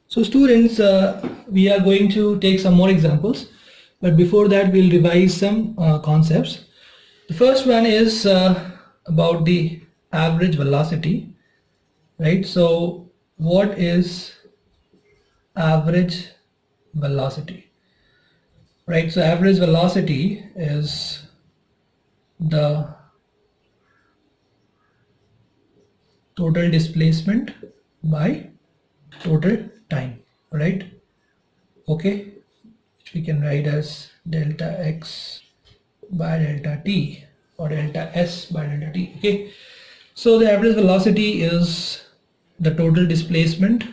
So students, we are going to take some more examples, but before that we'll revise some concepts. The first one is about the average velocity, right? So what is average velocity, right? So average velocity is the total displacement by total time, right? Okay, which we can write as delta x by delta t or delta s by delta t. Okay, so the average velocity is the total displacement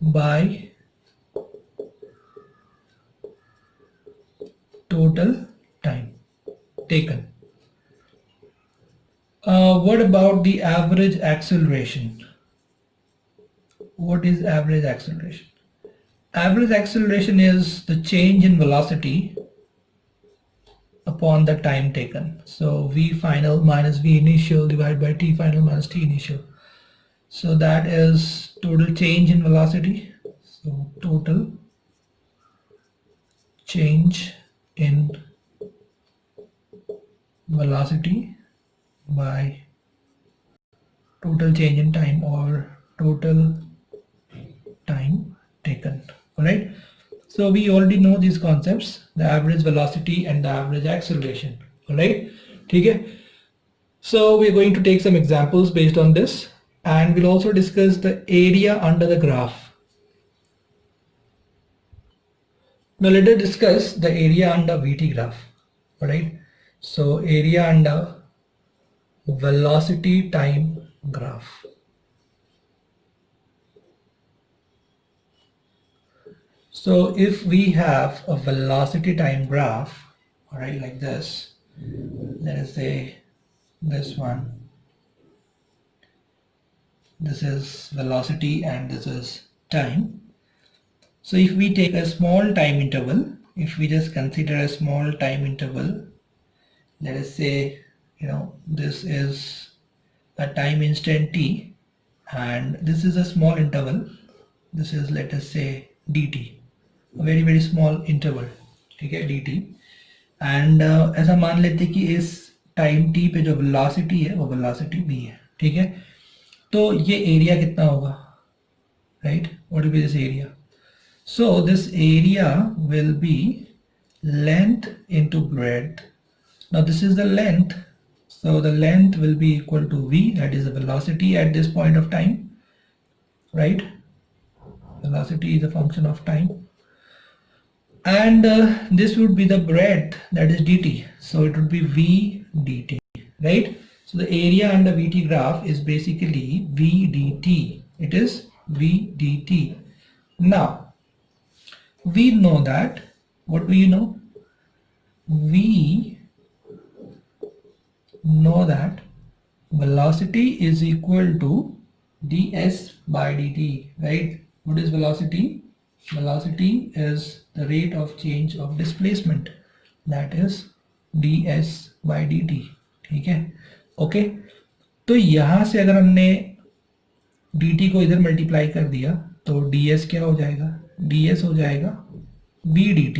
by total time taken. What about the average acceleration? What is average acceleration? Average acceleration is the change in velocity upon the time taken. So v final minus v initial divided by t final minus t initial. So that is total change in velocity. So total change in velocity by total change in time or total time taken. Alright. So we already know these concepts, the average velocity and the average acceleration. Alright. Okay. So we're going to take some examples based on this, and we'll also discuss the area under the graph. Now let us discuss the area under VT graph. Alright. So area under velocity time graph. So if we have a velocity time graph, alright, like this, let us say this one, this is velocity and this is time. So if we take a small time interval, if we just consider a small time interval, let us say, this is a time instant t and this is a small interval, this is, let us say, dt, a very very small interval, ठीक है, dt, and ऐसा मान लेते कि इस time t पे जो velocity है वो वेलोसिटी v है, ठीक है, तो ये एरिया कितना होगा, right, what will be this area? So this area will be length into breadth. Now this is the length, so the length will be equal to v, that is the velocity at this point of time, right? Velocity is a function of time, and this would be the breadth, that is dt, so it would be v dt, right? So the area under VT graph is basically v dt, it is v dt. Now we know that, what do you know? We know that velocity is equal to ds by dt, right? What is velocity? Velocity is the rate of change of displacement, that is ds by dt, ठीक है, okay. तो यहाँ से अगर हमने dt को इधर multiply कर दिया तो ds क्या हो जाएगा? ds हो जाएगा v dt,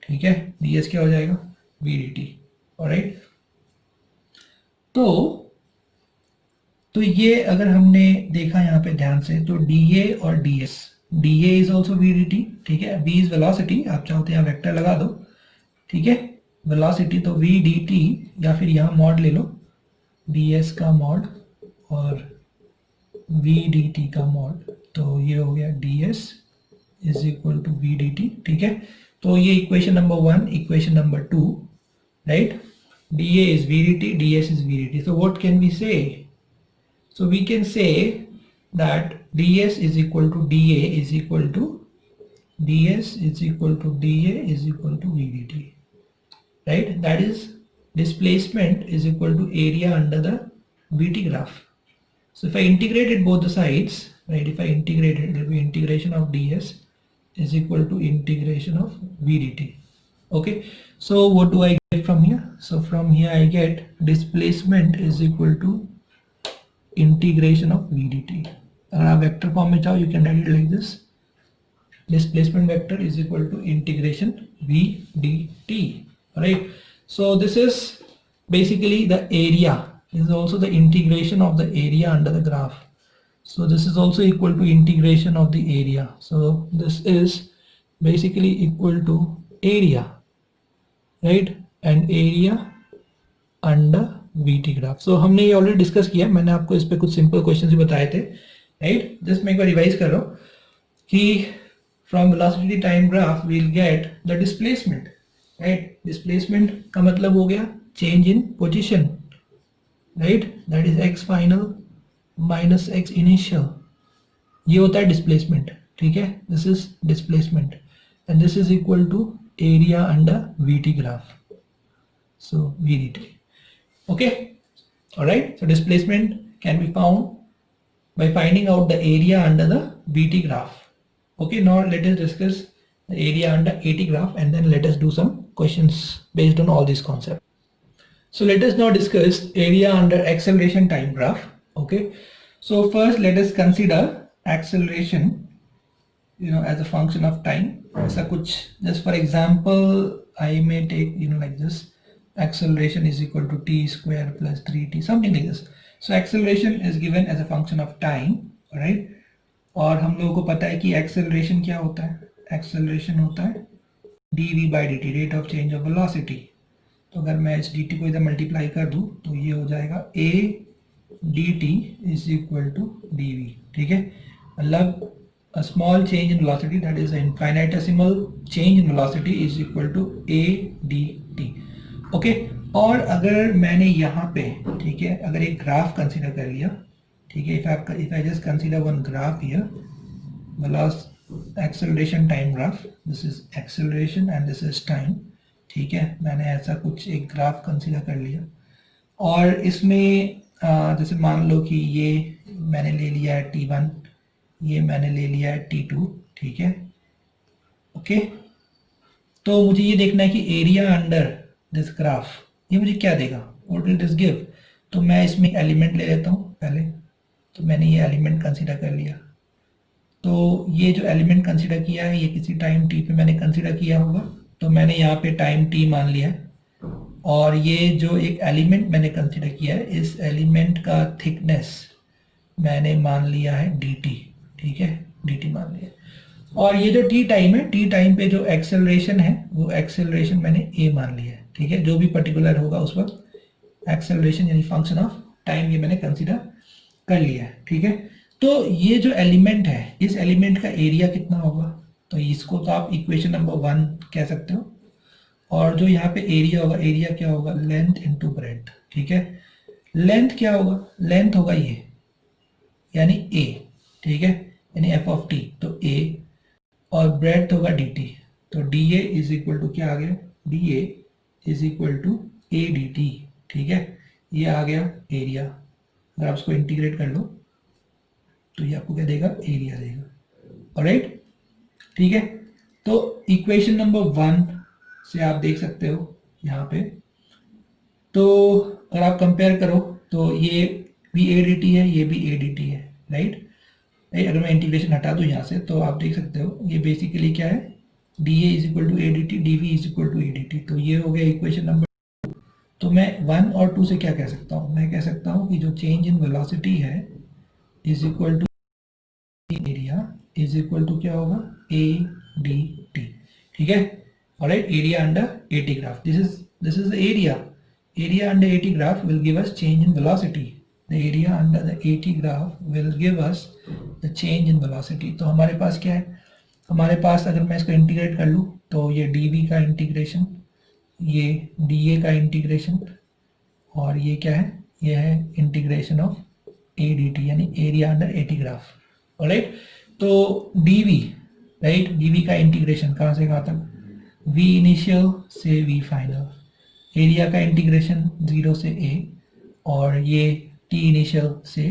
ठीक है, ds क्या हो जाएगा? v dt, alright. तो ये अगर हमने देखा यहाँ पे ध्यान से, तो dA और ds, dA is also v dt, ठीक है, v इज वेलोसिटी, आप चाहो तो यहाँ वेक्टर लगा दो, ठीक है, वेलोसिटी, तो v dt, या फिर यहाँ मॉड ले लो, ds का मॉड और v dt का मॉड, तो ये हो गया ds is equal to v dt, ठीक है। तो ये equation number 1, equation number 2, right, dA is v dt, ds is v dt. So what can we say? So we can say that ds is equal to dA is equal to ds is equal to dA is equal to v dt, right? That is displacement is equal to area under the VT graph. So if I integrated both the sides, right, if I integrated, it will be integration of ds is equal to integration of v dt. Okay, so what do I get from here? So from here I get displacement is equal to integration of v dt, अगर आप vector form में चाहो you can write it like this, displacement vector is equal to integration v dt, right? So this is basically the area, this is also the integration of the area under the graph. So this is also equal to integration of the area. So this is basically equal to area, right? And area under VT graph. So हमने ये already discuss किया, मैंने आपको इस पे कुछ simple question भी बताए थे, राइट? जस्ट मैं एक बार रिवाइज कर रहा हूँ कि from velocity time graph we'll get the displacement, right? Displacement का मतलब हो गया change in position, right? That is x final minus x initial, ये होता है displacement, ठीक है? This is displacement and this is equal to area under VT graph, so VDT, okay? Alright, so displacement can be found by finding out the area under the VT graph. Okay, now let us discuss the area under AT graph and then let us do some questions based on all these concepts. So let us now discuss area under acceleration time graph. Okay, so first let us consider acceleration, as a function of time. ऐसा कुछ, just for example I may take like this, acceleration is equal to t square plus 3t, something like this. So acceleration is given as a function of time, alright? और हम लोगों को पता है कि acceleration क्या होता है, एक्सेलरेशन होता है dv by dt, rate of change of velocity. तो अगर मैं इस dt को इधर मल्टीप्लाई कर दूं तो ये हो जाएगा a dt is equal to dv, ठीक है? मतलब a small change in velocity, that is an infinitesimal change in velocity is equal to a dt, okay? और अगर मैंने यहाँ पे, ठीक है, अगर एक ग्राफ कंसीडर कर लिया, ठीक है, if I just consider one graph here, velocity acceleration time graph, this is acceleration and this is time, ठीक है? मैंने ऐसा कुछ एक ग्राफ कंसीडर कर लिया और इसमें जैसे मान लो कि ये मैंने ले लिया है t1, ये मैंने ले लिया है t2, ठीक है? ओके, तो मुझे ये देखना है कि एरिया अंडर दिस ग्राफ ये मुझे क्या देगा, व्हाट विल दिस गिव? तो मैं इसमें एलिमेंट ले लेता हूँ पहले, तो मैंने ये एलिमेंट कंसीडर कर लिया. तो ये जो एलिमेंट कंसीडर किया है ये किसी टाइम t पे मैंने कंसीडर किया होगा, तो मैंने यहाँ पे टाइम t मान लिया है. और ये जो एक एलिमेंट मैंने कंसीडर किया है, इस एलिमेंट का थिकनेस मैंने मान लिया है dt, ठीक है? dt मान लिया. और ये जो t टाइम है, t टाइम पे जो एक्सेलरेशन है वो एक्सेलरेशन मैंने a मान लिया है, ठीक है? जो भी पर्टिकुलर होगा उस वक्त एक्सेलरेशन यानी फंक्शन ऑफ टाइम ये मैंने कंसीडर कर लिया है, ठीक है? तो ये जो एलिमेंट है, इस एलिमेंट का एरिया कितना होगा, तो इसको तो आप इक्वेशन नंबर 1 कह सकते हो. और जो यहाँ पे एरिया होगा, एरिया क्या होगा, लेंथ इनटू ब्रेड्थ, ठीक है? लेंथ क्या होगा, लेंथ होगा ये यानी a, ठीक है? यानी f ऑफ t, तो a, और ब्रेड्थ होगा dt, तो dA इज इक्वल टू क्या आ गया, dA is equal to a dt, ठीक है? ये आ गया एरिया. अगर आप इसको इंटीग्रेट कर लो तो ये आपको क्या देगा, एरिया देगा. ऑलराइट, ठीक है? तो इक्वेशन नंबर 1 से आप देख सकते हो यहाँ पे, तो अगर आप कंपेयर करो तो ये भी a dt है, ये भी a dt है, राइट? अगर मैं इंटीग्रेशन हटा दूँ यहाँ से तो आप देख सकते हो ये बेसिकली क्या है, dA is equal to a dt, dv is equal to a dt. तो ये हो गया इक्वेशन नंबर. तो मैं 1 और 2 से क्या कह सकता हूँ, मैं कह सकता हूँ कि जो चेंज इन वेलोसिटी है is equal to area is equal to क्या होगा, a dt, ठीक है? Alright, area under AT graph, this is the area under AT graph will give us change in velocity. The area under the AT graph will give us the change in velocity. तो हमारे पास क्या है, हमारे पास अगर मैं इसको integrate कर लूँ तो ये dv का इंटीग्रेशन, ये dA का इंटीग्रेशन, और ये क्या है, ये है इंटीग्रेशन ऑफ a dt यानी area under AT graph. Alright, तो dv, राइट, dv का इंटीग्रेशन कहाँ से कहाँ तक, v इनिशियल से v फाइनल, एरिया का इंटीग्रेशन 0 से a, और ये t इनिशियल से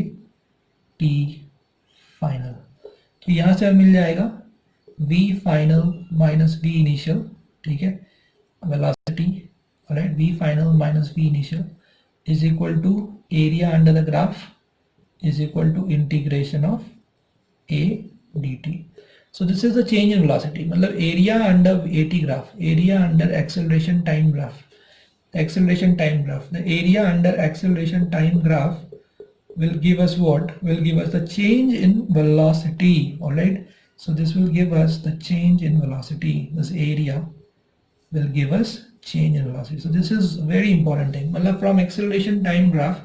t फाइनल. तो यहाँ से मिल जाएगा v final minus v initial, ठीक है? Velocity, alright, v final minus v initial is equal to area under the graph is equal to integration of dt. So this is the change in velocity. मतलब area under AT graph, area under acceleration time graph, acceleration time graph. The area under acceleration time graph will give us what? Will give us the change in velocity. All right. So this will give us the change in velocity. This area will give us change in velocity. So this is very important thing. मतलब from acceleration time graph,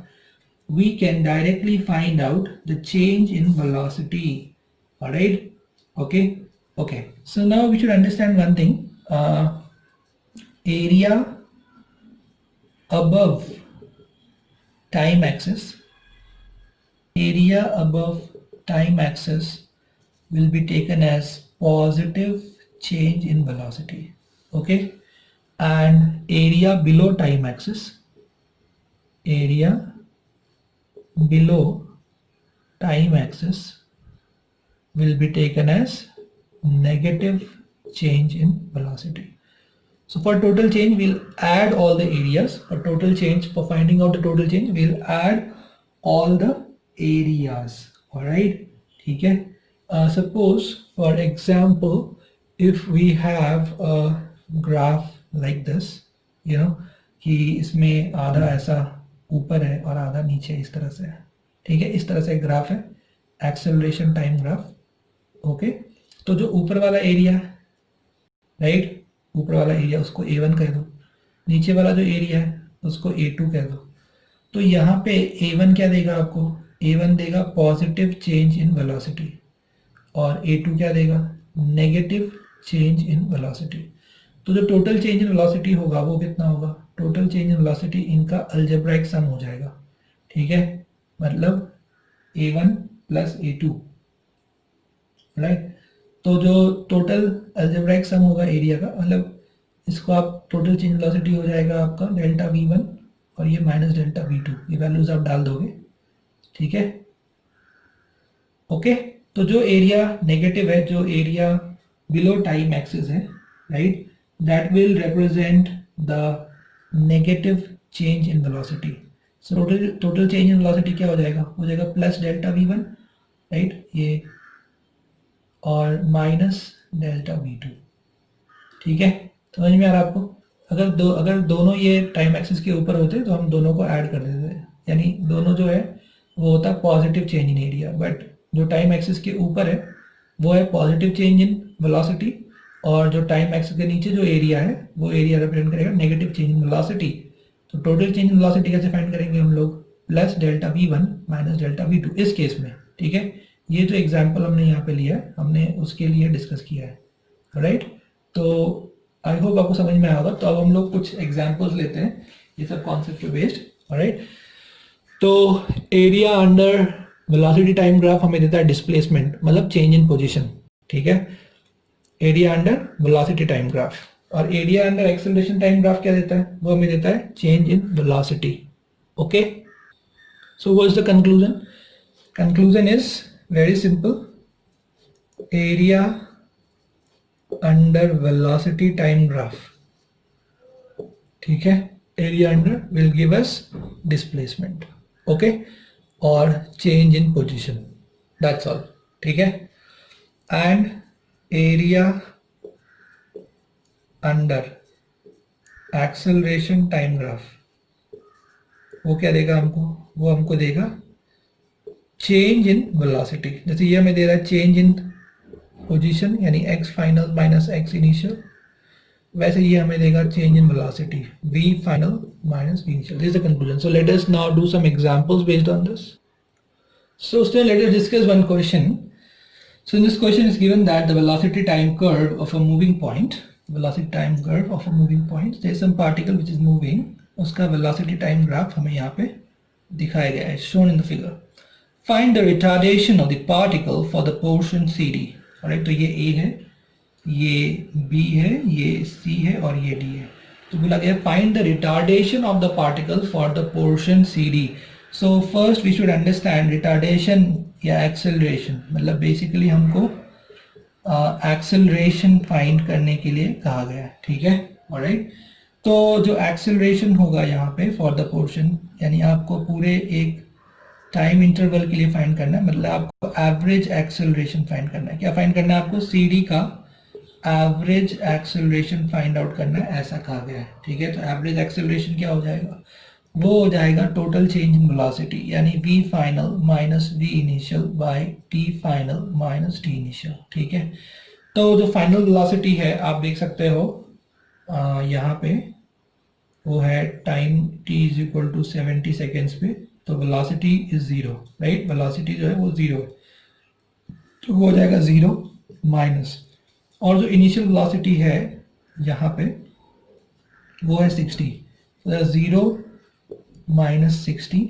we can directly find out the change in velocity. All right. Okay. Okay. So now we should understand one thing. Area above time axis, area above time axis will be taken as positive change in velocity. Okay. And area below time axis, area below time axis will be taken as negative change in velocity. So for total change, we'll add all the areas. For total change, for finding out the total change, we'll add all the areas. All right. ठीक है. Suppose, for example, if we have a graph like this, you know, कि इसमें आधा ऐसा ऊपर है और आधा नीचे इस तरह से है. ठीक है. इस तरह से एक ग्राफ है, एक्सेलरेशन टाइम ग्राफ. ओके. तो जो ऊपर वाला एरिया है, राइट, ऊपर वाला एरिया उसको A1 कह दो, नीचे वाला जो एरिया है उसको A2 कह दो. तो यहाँ पे A1 क्या देगा आपको? A1 देगा पॉजिटिव चेंज इन वेलोसिटी और A2 क्या देगा? Negative change in velocity. तो जो टोटल चेंज इन वेलोसिटी होगा वो कितना होगा? टोटल चेंज इन वेलोसिटी इनका अलजेब्राइक सम हो जाएगा. ठीक है. मतलब A1 प्लस A2, राइट. तो जो टोटल अलजेब्राइक सम होगा एरिया का, मतलब इसको आप टोटल चेंज वेलोसिटी हो जाएगा आपका डेल्टा V1 और ये माइनस डेल्टा V2. ये वैल्यूज आप डाल दोगे. ठीक है. ओके. तो जो एरिया नेगेटिव है, जो एरिया बिलो टाइम एक्सिस है, right, that will represent the negative change in velocity. So total change in velocity क्या हो जाएगा? हो जाएगा प्लस डेल्टा V1, राइट, ये, और माइनस डेल्टा V2. ठीक है. समझ में आ रहा है आपको? अगर दोनों ये टाइम एक्सिस के ऊपर होते तो हम दोनों को ऐड कर देते, यानी दोनों जो है वो होता है positive change in area. But जो टाइम एक्सिस के ऊपर है वो है पॉजिटिव चेंज इन वेलोसिटी, और जो टाइम एक्सिस के नीचे जो एरिया है वो एरिया रिप्रेजेंट करेगा नेगेटिव चेंज इन वेलोसिटी. तो टोटल चेंज इन वेलोसिटी कैसे फाइंड करेंगे हम लोग? Plus delta V1 minus delta V2 इस केस में. ठीक है. ये जो एग्जाम्पल हमने यहाँ पे लिया है, हमने उसके लिए डिस्कस किया है, राइट. तो आई होप आपको समझ में आया होगा. तो अब हम लोग कुछ एग्जाम्पल्स लेते हैं, ये सब कॉन्सेप्ट पे बेस्ड, राइट. तो area under velocity time graph हमें देता है डिस्प्लेसमेंट, मतलब चेंज इन पोजीशन. ठीक है. Area under velocity time graph. और area under acceleration time graph क्या देता है? वो हमें देता है change in velocity. Okay. So what is the conclusion? Conclusion is very simple. Area under velocity time graph. ठीक है. Area under will give us displacement. Okay. और change in position. That's all. ठीक है. And area under acceleration time graph वो क्या देगा हमको? वो हमको देगा चेंज इन वेलोसिटी. जैसे ये हमें दे रहा है चेंज इन पोजीशन, यानी x final minus x initial, वैसे ये हमें देगा change in velocity, v final minus v initial. This is the conclusion. So let us now do some examples based on this. So students, let us discuss one question. So in this question is given that the velocity time curve of a moving point, velocity time curve of a moving point, there is some particle which is moving, उसका velocity time graph हमें यहाँ पे दिखाया गया है, shown in the figure. Find the retardation of the particle for the portion CD. Alright, तो ये A है, ये B है, ये C है और ये D है. तो बोला गया find the retardation of the particle for the portion CD. So first we should understand retardation या acceleration. मतलब basically हमको acceleration find करने के लिए कहा गया है. ठीक है. Alright. तो जो acceleration होगा यहाँ पे for the portion, यानी आपको पूरे एक टाइम इंटरवल के लिए फाइंड करना है, मतलब आपको एवरेज एक्सेलरेशन फाइंड करना है। क्या फाइंड करना है आपको? CD का एवरेज एक्सेलरेशन फाइंड आउट करना है, ऐसा कहा गया है। ठीक है, तो एवरेज एक्सेलरेशन क्या हो जाएगा? वो हो जाएगा टोटल चेंज इन वेलोसिटी, यानी v final minus v initial by t final minus t initial. ठीक है, तो जो फाइनल वेलोसिटी है आप देख सकते हो यहाँ पे वो है time t is equal to 70 seconds पे, तो velocity is zero, right? Velocity जो है वो जीरो, तो वो हो जाएगा जीरो माइनस, और जो इनिशियल वेलोसिटी है यहाँ पे वो है 60, तो जीरो माइनस 60,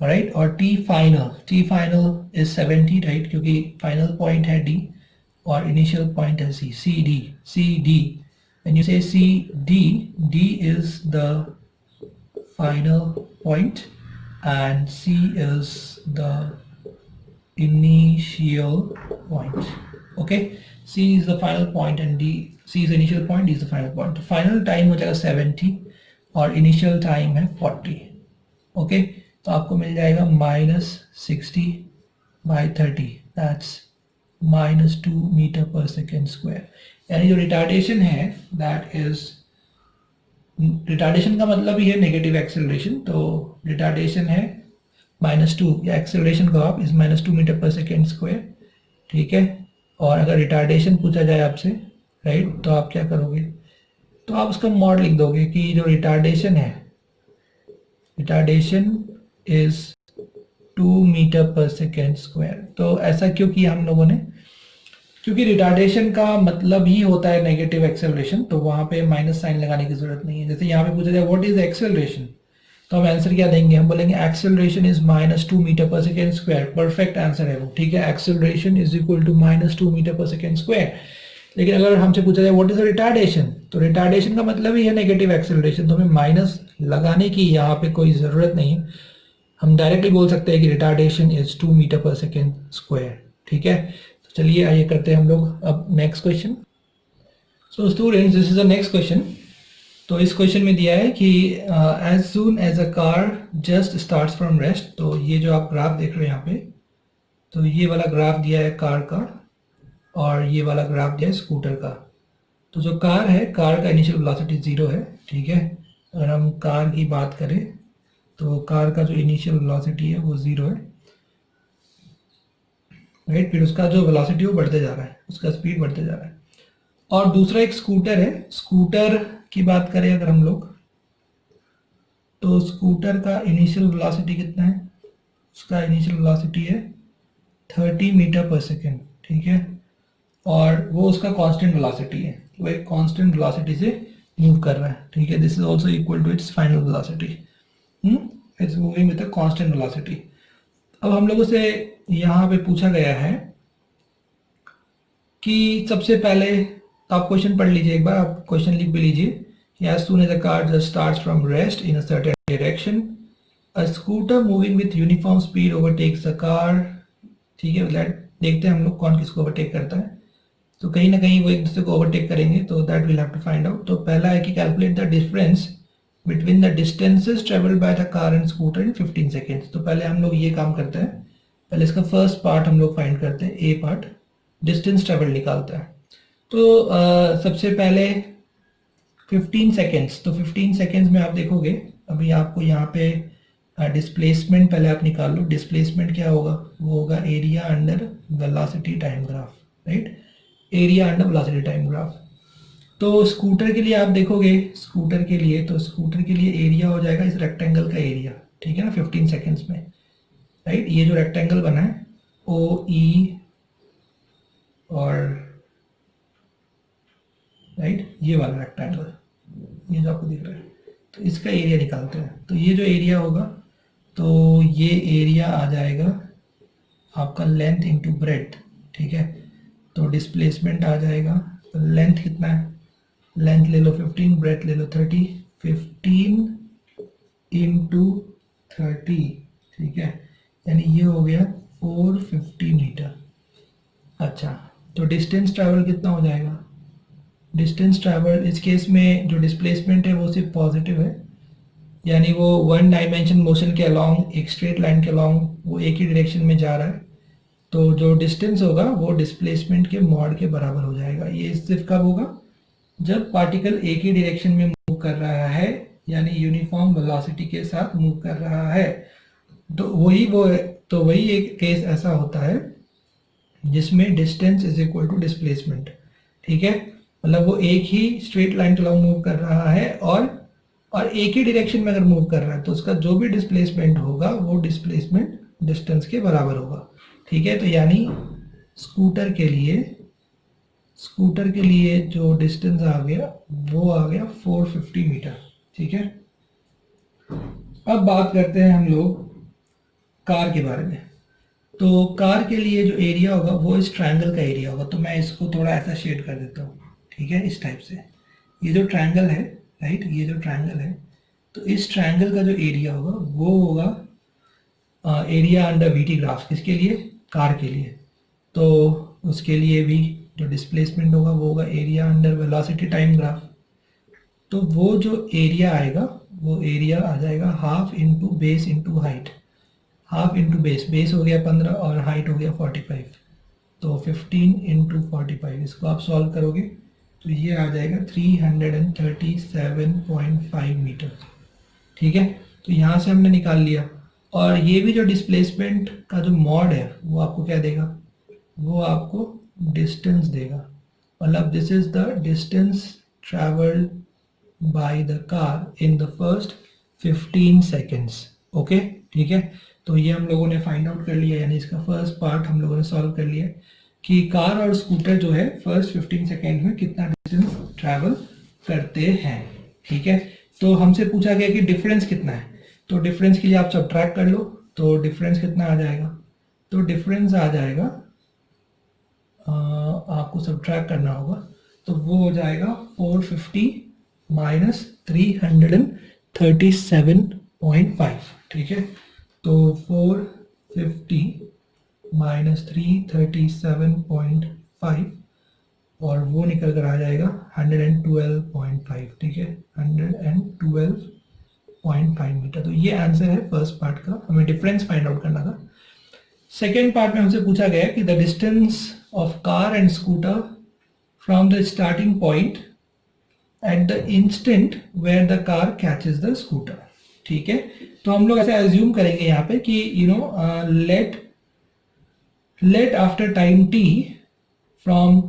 राइट? और t फाइनल इज 70, राइट? क्योंकि फाइनल पॉइंट है d और इनिशियल पॉइंट है c, CD when you say CD, D is the final point and C is the initial point. Okay, C is the final point and C is the initial point, D is the final point. तो final time हो जाएगा 70 और initial time है 40. Okay, तो आपको मिल जाएगा -60 by 30, that's -2 metre per second square. यानी जो रिटार्डेशन है दैट इज, रिटार्डेशन का मतलब ही है नेगेटिव एक्सेलरेशन, तो रिटार्डेशन है -2, या एक्सेलरेशन का आप is -2 metre per second square. ठीक है, और अगर रिटार्डेशन पूछा जाए आपसे, राइट, तो आप क्या करोगे? तो आप उसका मॉड लिख दोगे कि जो रिटार्डेशन है, retardation is 2 metre per second square. तो ऐसा क्यों किया हम लोगों ने? क्योंकि रिटार्डेशन का मतलब ही होता है नेगेटिव एक्सेलरेशन, तो वहां पे माइनस साइन लगाने की जरूरत नहीं है। जैसे यहाँ पे पूछा जाए व्हाट इज एक्सेलरेशन, तो हम आंसर क्या देंगे? हम बोलेंगे acceleration is -2 metre per second square. Perfect answer है वो, ठीक है, acceleration is equal to -2 metre per second square. लेकिन अगर हमसे पूछा जाए व्हाट इज रिटार्डेशन, तो रिटार्डेशन का मतलब ही है नेगेटिव एक्सेलरेशन, तो हमें माइनस लगाने की यहाँ पे कोई ज़रूरत नहीं है। हम डायरेक्टली बोल सकते हैं कि retardation is 2 metre per second square. ठीक है, तो चलिए आइए करते हैं हम लोग अब next question. So students, this is the next question. तो इस क्वेश्चन में दिया है कि as soon as a car just starts from rest. तो ये जो आप ग्राफ देख रहे हैं यहाँ पे, तो ये वाला ग्राफ दिया है कार का, और ये वाला ग्राफ दिया है स्कूटर का। तो जो कार है, कार का इनिशियल वेलोसिटी 0 है। ठीक है, अगर हम कार की बात करें तो कार का जो इनिशियल वेलोसिटी है वो 0 है, राइट? फिर उसका जो वेलोसिटी वो बढ़ते जा रहा है, उसका स्पीड बढ़ते जा रहा है। और दूसरा एक स्कूटर है, स्कूटर की बात करें अगर हम लोग, तो स्कूटर का इनिशियल वेलोसिटी कितना है? उसका इनिशियल वेलोसिटी है 30 मीटर पर सेकेंड। ठीक है, और वो उसका कांस्टेंट वेलोसिटी है, वो एक कांस्टेंट वेलोसिटी से मूव कर रहा है। ठीक है, this is also equal to its final velocity, it's moving with a constant velocity. अब हम लोगों से यहाँ पे पूछा गया है कि सबसे पहले आप क्वेश्चन पढ़ लीजिए एक बार, आप क्वेश्चन लिख भी लीजिए। As soon as a car just starts from rest in a certain direction, a scooter moving with uniform speed overtakes the car. ठीक है, देखते हैं हम लोग कौन किसको ओवरटेक करता है। तो कहीं ना कहीं वो एक दूसरे को ओवरटेक करेंगे, तो that will have to find out. तो पहला है कि calculate the difference between the distances travelled by the car and scooter in 15 seconds. तो पहले हम लोग ये काम करते हैं, पहले इसका फर्स्ट पार्ट हम लोग फाइंड करते हैं, ए पार्ट, डिस्टेंस ट्रेवल निकालता है। तो सबसे पहले 15 सेकेंड्स, तो 15 सेकेंड्स में आप देखोगे, अभी आपको यहाँ पे डिस्प्लेसमेंट पहले आप निकाल लो। डिस्प्लेसमेंट क्या होगा? वो होगा area under velocity time graph, right? Area under velocity time graph. तो स्कूटर के लिए आप देखोगे, स्कूटर के लिए, तो स्कूटर के लिए एरिया हो जाएगा इस रेक्टेंगल का एरिया, ठीक है ना, 15 सेकेंड्स में, राइट? ये जो रेक्टेंगल बना है ओ ई और राइट, ये वाला रेक्टेंगल, ये जो आपको दिख रहा है, तो इसका एरिया निकालते हैं। तो ये जो एरिया होगा, तो ये एरिया आ जाएगा आपका लेंथ इंटू ब्रेड्थ। ठीक है, तो डिस्प्लेसमेंट आ जाएगा, तो लेंथ कितना है? लेंथ ले लो 15, ब्रेड्थ ले लो 30, 15 इंटू 30, ठीक है, यानी ये हो गया 450 मीटर। अच्छा, तो डिस्टेंस ट्रैवल कितना हो जाएगा? डिस्टेंस ट्रैवल इस केस में जो डिस्प्लेसमेंट है वो सिर्फ पॉजिटिव है, यानी वो वन डायमेंशन मोशन के अलोंग, एक स्ट्रेट लाइन के अलोंग वो एक ही डायरेक्शन में जा रहा है, तो जो डिस्टेंस होगा वो डिस्प्लेसमेंट के मॉड के बराबर हो जाएगा। ये सिर्फ कब होगा, जब पार्टिकल एक ही डायरेक्शन में मूव कर रहा है, यानी यूनिफॉर्म वेलोसिटी के साथ मूव कर रहा है। तो वही एक केस ऐसा होता है जिसमें distance is equal to displacement. ठीक है, मतलब वो एक ही स्ट्रेट लाइन के अलोंग मूव कर रहा है और एक ही डायरेक्शन में अगर मूव कर रहा है तो उसका जो भी डिस्प्लेसमेंट होगा वो डिस्प्लेसमेंट डिस्टेंस के बराबर होगा। ठीक है, तो यानी स्कूटर के लिए जो डिस्टेंस आ गया वो आ गया 450 मीटर। ठीक है, अब बात करते हैं हम लोग कार के बारे में। तो कार के लिए जो एरिया होगा वो इस ट्रायंगल का एरिया होगा। तो मैं इसको थोड़ा ऐसा शेड कर देता हूँ। ठीक है, इस टाइप से ये जो ट्रायंगल है, राइट, ये जो ट्रायंगल है, तो इस ट्रायंगल का जो एरिया होगा वो होगा एरिया अंडर वीटी ग्राफ। किसके लिए, कार के लिए। तो उसके लिए भी जो डिस्प्लेसमेंट होगा वो होगा area under velocity time graph. तो वो जो एरिया आएगा वो एरिया आ जाएगा half into base into height. Half into base हो गया 15 और हाइट हो गया 45, तो 15 इंटू 45, इसको आप सॉल्व करोगे तो ये आ जाएगा 337.5 मीटर। ठीक है, तो यहाँ से हमने निकाल लिया। और ये भी जो डिस्प्लेसमेंट का जो मॉड है वो आपको क्या देगा, वो आपको डिस्टेंस देगा। मतलब this is the distance travelled bye the car in the first 15 seconds. Okay, ठीक है, तो ये हम लोगों ने फाइंड आउट कर लिया, यानी इसका फर्स्ट पार्ट हम लोगों ने सॉल्व कर लिया कि कार और स्कूटर जो है फर्स्ट 15 सेकेंड में कितना डिस्टेंस ट्रैवल करते हैं। ठीक है, तो हमसे पूछा गया कि डिफरेंस कितना है, तो डिफरेंस के लिए आप सब्ट्रैक्ट कर लो। तो डिफरेंस कितना आ जाएगा, तो डिफरेंस आ जाएगा आपको सब्ट्रैक्ट करना होगा, तो वो हो जाएगा 450 माइनस 337.5। ठीक है, तो 450 माइनस 337.5 और वो निकल कर आ जाएगा 112.5। ठीक है, 112.5 मीटर। तो ये आंसर है फर्स्ट पार्ट का, हमें डिफरेंस फाइंड आउट करना था। सेकेंड पार्ट में हमसे पूछा गया कि the distance of car and scooter from the starting point at the instant where the car catches the scooter. ठीक है, तो हम लोग ऐसे एज्यूम करेंगे यहाँ पे कि let after time t from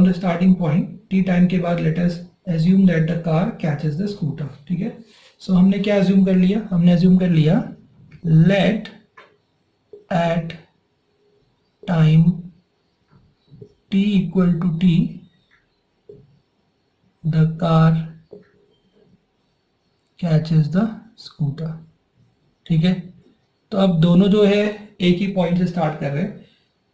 the starting point, t time के बाद let us assume that the car catches the scooter. ठीक है, सो हमने क्या एज्यूम कर लिया, हमने एज्यूम कर लिया let at time t equal to t the car catches the scooter. ठीक है, तो अब दोनों जो है एक ही पॉइंट से स्टार्ट कर रहे हैं,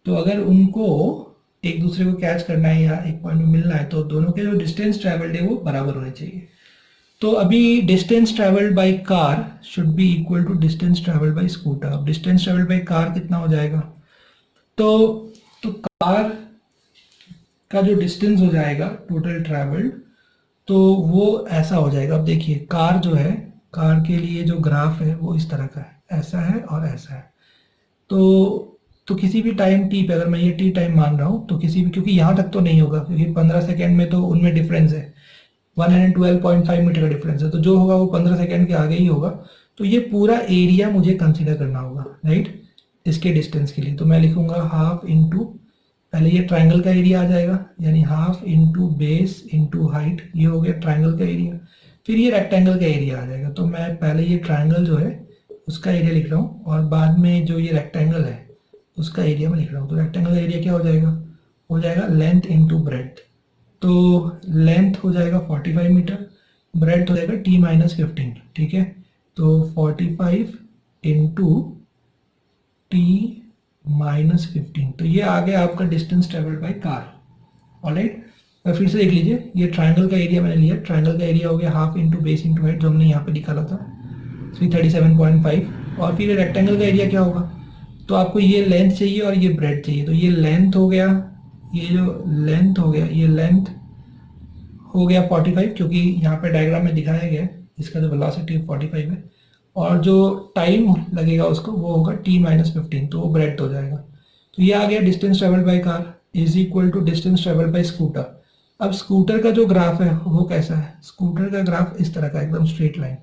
तो अगर उनको एक दूसरे को कैच करना है या एक पॉइंट में मिलना है तो दोनों के जो डिस्टेंस ट्रैवल्ड है वो बराबर होने चाहिए। तो अभी distance travelled by car should be equal to distance travelled by scooter. अब डिस्टेंस ट्रैवल्ड बाय कार कितना हो जाएगा, तो कार का जो डिस्टेंस हो जाएगा टोटल ट्रैवल्ड, तो वो ऐसा हो जाएगा। अब देखिए कार जो है, कार के लिए जो ग्राफ है वो इस तरह का है, ऐसा है और ऐसा है। तो किसी भी टाइम t पे, अगर मैं ये t टाइम मान रहा हूँ, तो किसी भी, क्योंकि यहाँ तक तो नहीं होगा क्योंकि 15 सेकेंड में तो उनमें डिफरेंस है, 112.5 मीटर का डिफरेंस है, तो जो होगा वो 15 सेकेंड के आगे ही होगा। तो ये पूरा एरिया मुझे कंसिडर करना होगा, राइट, इसके डिस्टेंस के लिए। तो मैं लिखूंगा हाफ इंटू, पहले ये ट्राइंगल का एरिया आ जाएगा, यानी half into base into height, ये हो गया ट्राइंगल का एरिया। फिर ये रेक्टेंगल का एरिया आ जाएगा, तो मैं पहले ये ट्राइंगल जो है उसका एरिया लिख रहा हूँ और बाद में जो ये रेक्टेंगल है उसका एरिया में लिख रहा हूँ। तो रेक्टेंगल का एरिया क्या हो जाएगा लेंथ इंटू ब्रेड्थ। तो लेंथ हो जाएगा 45 मीटर, ब्रेड्थ हो जाएगा t माइनस 15। ठीक है, तो 45 इंटू t माइनस 15, तो ये आ गया आपका distance travelled by car. Alright, और फिर से देख लीजिए, ये ट्राइंगल का एरिया मैंने लिया, ट्राइंगल का एरिया हो गया half into base into height, जो हमने यहाँ पे निकाला था 337.5। और फिर रेक्टेंगल का एरिया क्या होगा, तो आपको ये लेंथ चाहिए और ये ब्रेड्थ चाहिए, तो ये लेंथ हो गया, ये जो लेंथ हो गया, ये लेंथ हो गया 45, क्योंकि यहाँ पे डायग्राम में दिखाया गया इसका जो वेलोसिटी 45 है, और जो टाइम लगेगा उसको वो होगा t-15, तो वो ब्रेथ हो जाएगा। तो ये आ गया distance travel by car is equal to distance travel by scooter. अब स्कूटर का जो ग्राफ है वो कैसा है, स्कूटर का ग्राफ इस तरह का एकदम स्ट्रेट लाइन,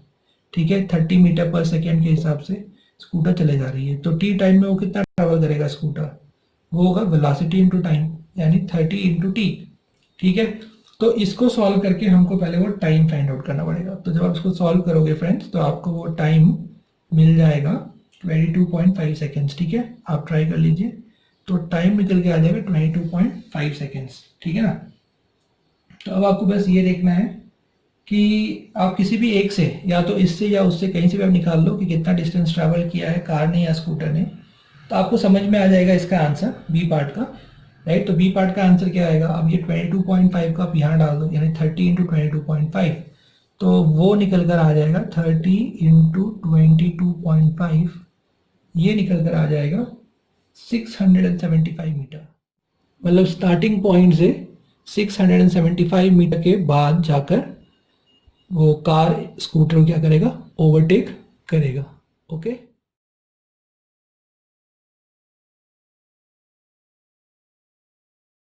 ठीक है, 30 मीटर पर सेकेंड के हिसाब से स्कूटर चले जा रही है। तो टी टाइम में वो कितना ट्रेवल करेगा स्कूटर, वो होगा वेलोसिटी इंटू टाइम, यानी 30 इंटू टी, ठीक है। तो इसको सॉल्व करके हमको पहले वो टाइम फाइंड आउट करना पड़ेगा। तो जब आप इसको सॉल्व करोगे फ्रेंड्स तो आपको वो टाइम मिल जाएगा 22.5 सेकेंड्स, ठीक है। आप ट्राई कर लीजिए, तो टाइम निकल के आ जाएगा 22.5 सेकेंड्स, ठीक है ना। तो अब आपको बस ये देखना है कि आप किसी भी एक से, या तो इससे या उससे, कहीं से भी आप निकाल लो कि कितना डिस्टेंस ट्रैवल किया है कार ने या स्कूटर ने, तो आपको समझ में आ जाएगा इसका आंसर बी पार्ट का, राइट। तो बी पार्ट का आंसर क्या आएगा, अब ये 22.5 का आप यहाँ डाल दो, यानी 30 इंटू 22.5, तो वो निकल कर आ जाएगा 30 इंटू 22.5, ये निकल कर आ जाएगा 675 मीटर। मतलब स्टार्टिंग पॉइंट से 675 मीटर के बाद जाकर वो कार स्कूटर क्या करेगा, ओवरटेक करेगा। ओके।